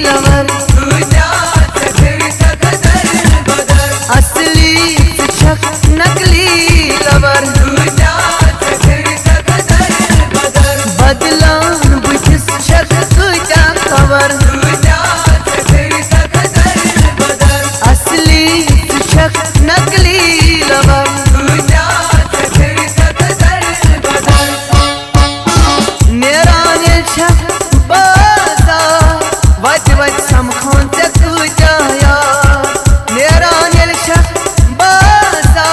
lover असली शक नकली लवर बदलान बुझिस शक क्या खबर असली शक नकली लवर नेराने शक बाजा वच वच समखोन से कुजाया नेराने शक बाजा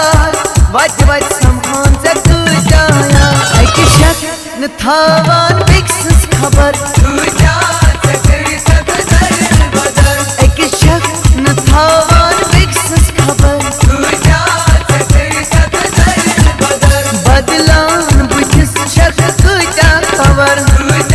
वच वच समखोन से कुजाया एक शक न थावान बिक्सस खबर एक शक न थावान बिक्सस खबर बदलान बुझिस शक क्या खबर